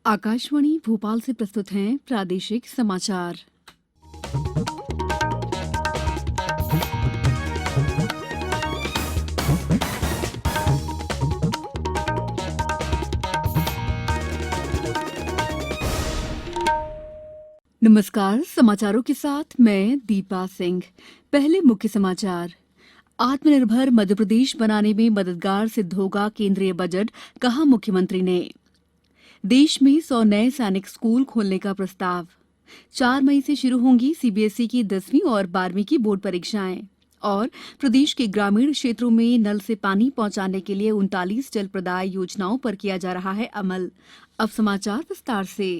आकाशवाणी भोपाल से प्रस्तुत हैं प्रादेशिक समाचार। नमस्कार, समाचारों के साथ मैं दीपा सिंह। पहले मुख्य समाचार। आत्मनिर्भर मध्यप्रदेश बनाने में मददगार सिद्ध होगा केंद्रीय बजट, कहा मुख्यमंत्री ने। देश में 100 नए सैनिक स्कूल खोलने का प्रस्ताव। 4 मई से शुरू होंगी सीबीएसई की 10वीं और 12वीं की बोर्ड परीक्षाएं। और प्रदेश के ग्रामीण क्षेत्रों में नल से पानी पहुंचाने के लिए 39 जल प्रदाय योजनाओं पर किया जा रहा है अमल। अब समाचार विस्तार से।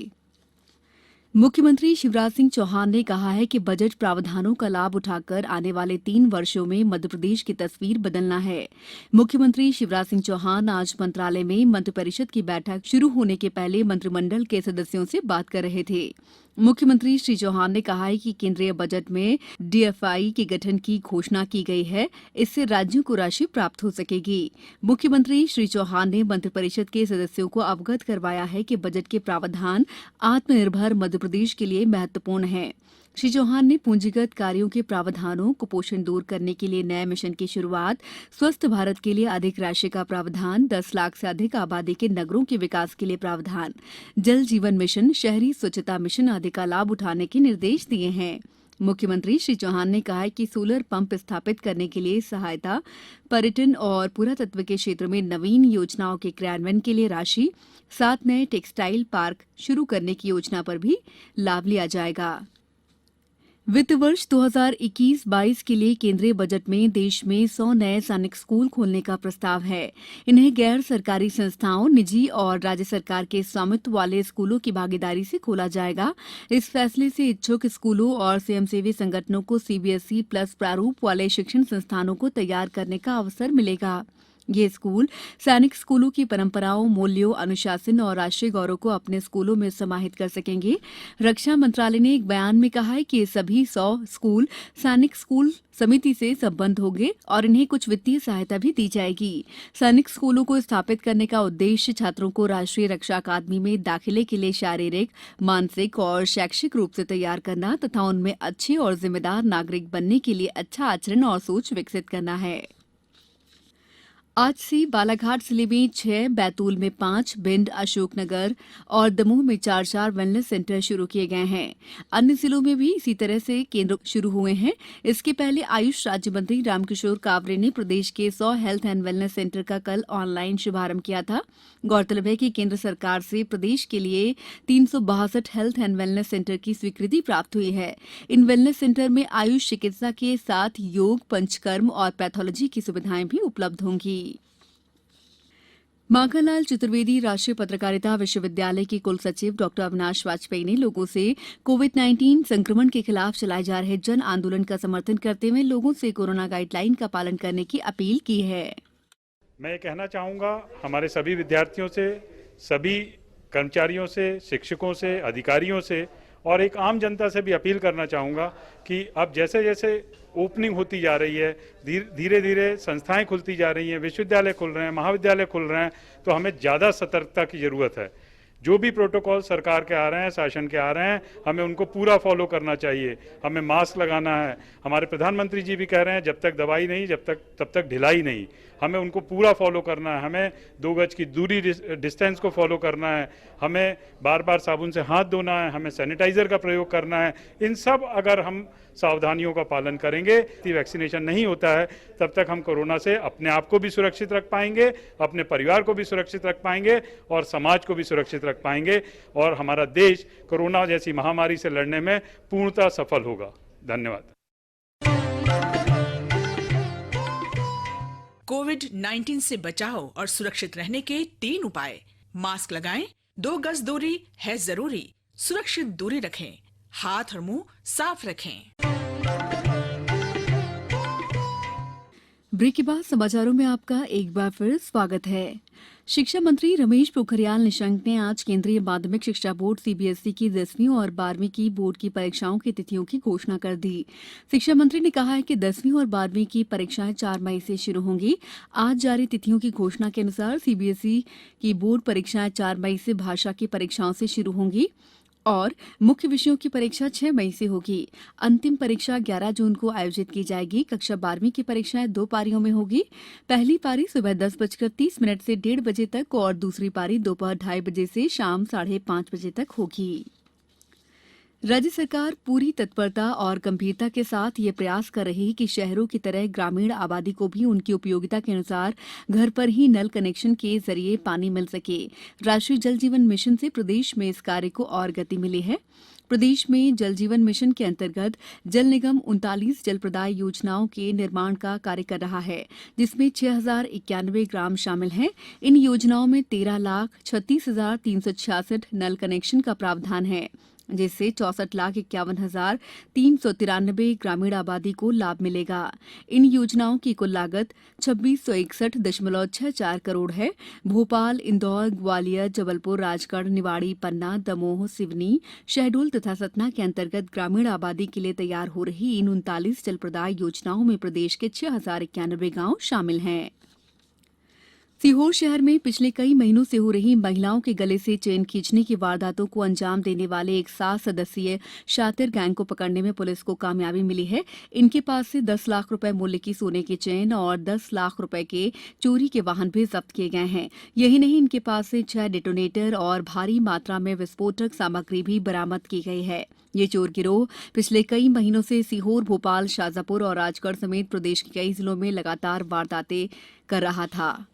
मुख्यमंत्री शिवराज सिंह चौहान ने कहा है कि बजट प्रावधानों का लाभ उठाकर आने वाले 3 वर्षों में मध्यप्रदेश की तस्वीर बदलना है। मुख्यमंत्री शिवराज सिंह चौहान आज मंत्रालय में मंत्रिपरिषद की बैठक शुरू होने के पहले मंत्रिमंडल के सदस्यों से बात कर रहे थे। मुख्यमंत्री श्री चौहान ने कहा है कि केंद्रीय बजट में डीएफआई के गठन की घोषणा की गई है, इससे राज्यों को राशि प्राप्त हो सकेगी। मुख्यमंत्री श्री चौहान ने मंत्रिपरिषद के सदस्यों को अवगत करवाया है कि बजट के प्रावधान आत्मनिर्भर मध्यप्रदेश के लिए महत्वपूर्ण है। श्री चौहान ने पूंजीगत कार्यों के प्रावधानों, कुपोषण दूर करने के लिए नए मिशन की शुरुआत, स्वस्थ भारत के लिए अधिक राशि का प्रावधान, 10 लाख से अधिक आबादी के नगरों के विकास के लिए प्रावधान, जल जीवन मिशन, शहरी स्वच्छता मिशन आदि का लाभ उठाने के निर्देश दिए हैं। मुख्यमंत्री श्री चौहान ने कहा है कि सोलर पंप स्थापित करने के लिए सहायता, पर्यटन और पुरातत्व के क्षेत्र में नवीन योजनाओं के क्रियान्वयन के लिए राशि, 7 नए टेक्सटाइल पार्क शुरू करने की योजना पर भी लाभ लिया जाएगा। वित्त वर्ष 2021-22 के लिए केंद्रीय बजट में देश में 100 नए सैनिक स्कूल खोलने का प्रस्ताव है। इन्हें गैर सरकारी संस्थाओं, निजी और राज्य सरकार के स्वामित्व वाले स्कूलों की भागीदारी से खोला जाएगा। इस फैसले से इच्छुक स्कूलों और स्वयंसेवी संगठनों को सीबीएसई प्लस प्रारूप वाले शिक्षण संस्थानों को तैयार करने का अवसर मिलेगा। ये स्कूल सैनिक स्कूलों की परंपराओं, मूल्यों, अनुशासन और राष्ट्रीय गौरव को अपने स्कूलों में समाहित कर सकेंगे। रक्षा मंत्रालय ने एक बयान में कहा है कि ये सभी 100 स्कूल सैनिक स्कूल समिति से संबद्ध होंगे और इन्हें कुछ वित्तीय सहायता भी दी जाएगी। सैनिक स्कूलों को स्थापित करने का उद्देश्य छात्रों को राष्ट्रीय रक्षा अकादमी में दाखिले के लिए शारीरिक, मानसिक और शैक्षिक रूप से तैयार करना तथा उनमें अच्छे और जिम्मेदार नागरिक बनने के लिए अच्छा आचरण और सोच विकसित करना है। आज से बालाघाट जिले में 6, बैतूल में 5, भिंड, अशोकनगर और दमोह में 4 वेलनेस सेंटर शुरू किए गए हैं। अन्य जिलों में भी इसी तरह से केंद्र शुरू हुए हैं। इसके पहले आयुष राज्य मंत्री रामकिशोर कावरे ने प्रदेश के 100 हेल्थ एंड वेलनेस सेंटर का कल ऑनलाइन शुभारंभ किया था। गौरतलब है कि केंद्र सरकार से प्रदेश के लिए 362 हेल्थ एंड वेलनेस सेंटर की स्वीकृति प्राप्त हुई है। इन वेलनेस सेंटर में आयुष चिकित्सा के साथ योग, पंचकर्म और पैथोलॉजी की सुविधाएं भी उपलब्ध होंगी। माखनलाल चतुर्वेदी राष्ट्रीय पत्रकारिता विश्वविद्यालय के कुल सचिव डॉ अविनाश वाजपेयी ने लोगों से कोविड-19 संक्रमण के खिलाफ चलाए जा रहे जन आंदोलन का समर्थन करते हुए लोगों से कोरोना गाइडलाइन का पालन करने की अपील की है। मैं ये कहना चाहूँगा हमारे सभी विद्यार्थियों से, सभी कर्मचारियों से, शिक्षकों से, अधिकारियों से और एक आम जनता से भी अपील करना चाहूँगा कि अब जैसे जैसे ओपनिंग होती जा रही है, धीरे धीरे संस्थाएं खुलती जा रही हैं, विश्वविद्यालय खुल रहे हैं, महाविद्यालय खुल रहे हैं, तो हमें ज़्यादा सतर्कता की ज़रूरत है। जो भी प्रोटोकॉल सरकार के आ रहे हैं, शासन के आ रहे हैं, हमें उनको पूरा फॉलो करना चाहिए। हमें मास्क लगाना है। हमारे प्रधानमंत्री जी भी कह रहे हैं जब तक दवाई नहीं तब तक ढिलाई नहीं। हमें उनको पूरा फॉलो करना है। हमें 2 गज की दूरी डिस्टेंस को फॉलो करना है। हमें बार बार साबुन से हाथ धोना है। हमें सैनिटाइजर का प्रयोग करना है। इन सब अगर हम सावधानियों का पालन करेंगे, वैक्सीनेशन नहीं होता है तब तक हम कोरोना से अपने आप को भी सुरक्षित रख पाएंगे, अपने परिवार को भी सुरक्षित रख पाएंगे और समाज को भी सुरक्षित रख पाएंगे और हमारा देश कोरोना जैसी महामारी से लड़ने में पूर्णतः सफल होगा। धन्यवाद। कोविड-19 से बचाव और सुरक्षित रहने के 3 उपाय। मास्क लगाएं, 2 गज दूरी है जरूरी, सुरक्षित दूरी रखें, हाथ और मुंह साफ रखें। ब्रेक के बाद समाचारों में आपका एक बार फिर स्वागत है। शिक्षा मंत्री रमेश पोखरियाल निशंक ने आज केंद्रीय माध्यमिक शिक्षा बोर्ड सीबीएसई की 10वीं और 12वीं की बोर्ड की परीक्षाओं की तिथियों की घोषणा कर दी। शिक्षा मंत्री ने कहा है कि 10वीं और 12वीं की परीक्षाएं 4 मई से शुरू होंगी। आज जारी तिथियों की घोषणा के अनुसार सीबीएसई की बोर्ड परीक्षाएं 4 मई से भाषा की परीक्षाओं से शुरू होंगी और मुख्य विषयों की परीक्षा 6 मई से होगी। अंतिम परीक्षा 11 जून को आयोजित की जाएगी। कक्षा 12वीं की परीक्षाएं 2 पारियों में होगी। पहली पारी सुबह 10:30 से 1:30 बजे तक और दूसरी पारी दोपहर 2:30 बजे से शाम 5:30 बजे तक होगी। राज्य सरकार पूरी तत्परता और गंभीरता के साथ ये प्रयास कर रही है कि शहरों की तरह ग्रामीण आबादी को भी उनकी उपयोगिता के अनुसार घर पर ही नल कनेक्शन के जरिए पानी मिल सके। राष्ट्रीय जल जीवन मिशन से प्रदेश में इस कार्य को और गति मिली है। प्रदेश में जल जीवन मिशन के अंतर्गत जल निगम 39 जल प्रदाय योजनाओं के निर्माण का कार्य कर रहा है, जिसमें 6,091 ग्राम शामिल हैं। इन योजनाओं में 13,36,366 नल कनेक्शन का प्रावधान है, जिससे 64,51,393 ग्रामीण आबादी को लाभ मिलेगा। इन योजनाओं की कुल लागत 2661.64 करोड़ है। भोपाल, इंदौर, ग्वालियर, जबलपुर, राजगढ़, निवाड़ी, पन्ना, दमोह, सिवनी, शहडोल तथा सतना के अंतर्गत ग्रामीण आबादी के लिए तैयार हो रही इन 39 जल प्रदाय योजनाओं में प्रदेश के 6,091 गांव शामिल हैं। सीहोर शहर में पिछले कई महीनों से हो रही महिलाओं के गले से चेन खींचने की वारदातों को अंजाम देने वाले एक 7 सदस्यीय शातिर गैंग को पकड़ने में पुलिस को कामयाबी मिली है। इनके पास से 10 लाख रुपए मूल्य की सोने की चेन और 10 लाख रुपए के चोरी के वाहन भी जब्त किए गए हैं। यही नहीं, इनके पास से 6 डेटोनेटर और भारी मात्रा में विस्फोटक सामग्री भी बरामद की गई है। ये चोर गिरोह पिछले कई महीनों से सीहोर, भोपाल, शाजापुर और राजगढ़ समेत प्रदेश के कई जिलों में लगातार वारदातें कर रहा था।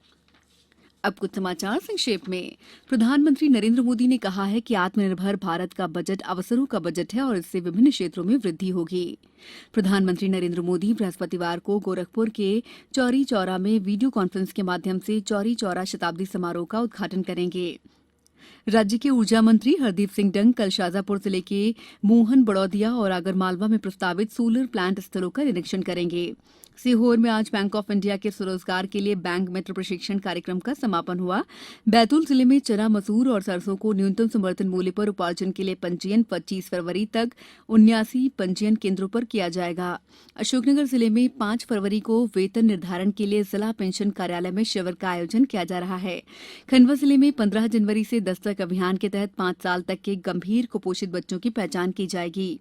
अब कुछ समाचार संक्षेप में। प्रधानमंत्री नरेंद्र मोदी ने कहा है कि आत्मनिर्भर भारत का बजट अवसरों का बजट है और इससे विभिन्न क्षेत्रों में वृद्धि होगी। प्रधानमंत्री नरेंद्र मोदी बृहस्पतिवार को गोरखपुर के चौरी चौरा में वीडियो कॉन्फ्रेंस के माध्यम से चौरी चौरा शताब्दी समारोह का उद्घाटन करेंगे। राज्य के ऊर्जा मंत्री हरदीप सिंह डंग कल शाजापुर जिले के मोहन बड़ौदिया और आगरमालवा में प्रस्तावित सोलर प्लांट स्थलों का निरीक्षण करेंगे। सीहोर में आज बैंक ऑफ इंडिया के स्वरोजगार के लिए बैंक मित्र प्रशिक्षण कार्यक्रम का समापन हुआ। बैतूल जिले में चना, मसूर और सरसों को न्यूनतम समर्थन मूल्य पर उपार्जन के लिए पंजीयन 25 फरवरी तक 79 पंजीयन केंद्रों पर किया जाएगा। अशोकनगर जिले में 5 फरवरी को वेतन निर्धारण के लिए जिला पेंशन कार्यालय में शिविर का आयोजन किया जा रहा है। खंडवा जिले में 15 जनवरी से दस्तक अभियान के तहत 5 साल तक के गंभीर कुपोषित बच्चों की पहचान की जाएगी।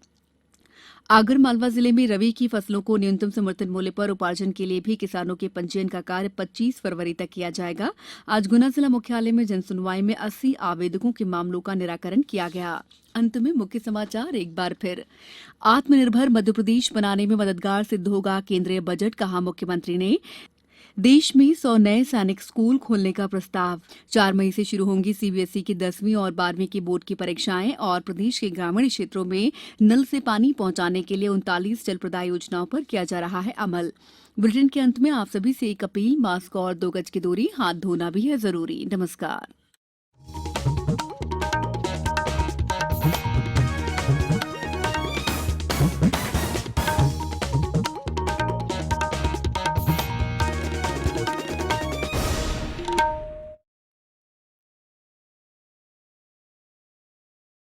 आगर मालवा जिले में रबी की फसलों को न्यूनतम समर्थन मूल्य पर उपार्जन के लिए भी किसानों के पंजीयन का कार्य 25 फरवरी तक किया जाएगा। आज गुना जिला मुख्यालय में जनसुनवाई में 80 आवेदकों के मामलों का निराकरण किया गया। अंत में मुख्य समाचार एक बार फिर। आत्मनिर्भर मध्यप्रदेश बनाने में मददगार सिद्ध होगा केंद्रीय बजट, कहा मुख्यमंत्री ने। देश में 100 नए सैनिक स्कूल खोलने का प्रस्ताव। 4 मई से शुरू होंगी सीबीएसई की 10वीं और 12वीं की बोर्ड की परीक्षाएं और प्रदेश के ग्रामीण क्षेत्रों में नल से पानी पहुंचाने के लिए 39 जल प्रदाय योजनाओं पर किया जा रहा है अमल। बुलेटिन के अंत में आप सभी से एक अपील, मास्क और 2 गज की दूरी, हाथ धोना भी है जरूरी। नमस्कार।